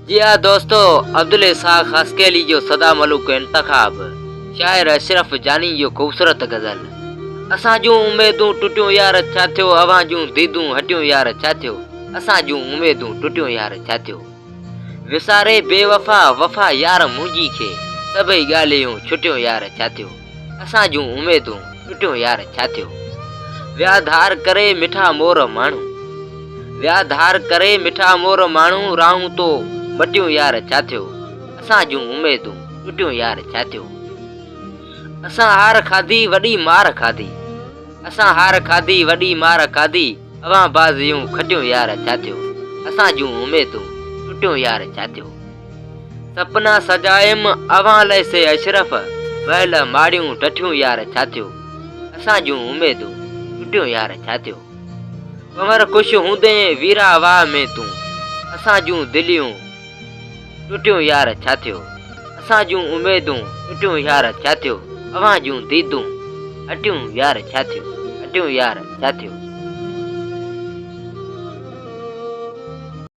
जी हाँ दोस्तों, अब्दुल इसाक हस्केली जो सदा मलूक इंतखाब, शायर अशरफ जानी जो खूबसूरत गज़ल। असां जूं उमेदूं टुटियूं यार छा थियो, अवां जूं दीदूं हटियूं यार छा थियो, असां जूं उमेदूं टुटियूं यार छा थियो। विसारे बेवफ़ा वफ़ा यार मुंहिंजी खे, सभई ॻाल्हियूं छुटियूं यार छा थियो, असां जूं उमेदूं टुटियूं यार छा थियो। विया धार करे मिठा मोर माण्हू, विया धार करे मिठा मोर माण्हू, राहूं तो मटियूं यार छा थियो, असां जूं उमेदूं टुटियूं यार छा थियो। असां हार खाधी वॾी मार खाधी, असां हार खाधी वॾी मार खाधी, अवां बाज़ियूं खटियूं यार छा थियो, असां जूं उमेदूं टुटियूं यार छा थियो। सपना सजायमि अवां लाइ से अशरफ, महल माड़ियूं टठियूं यार छा थियो, असां जूं उमेदूं टुटियूं यार छा थियो। कमर ख़ुशि हूंदे वीरा वाह में तूं, असां जूं दिलियूं टुटियूं यार छा थियो, असां जूं उमेदूं टुटियूं यार छा थियो, अवां जूं दीदूं हटियूं यार छा थियो, हटियूं यार छा थियो।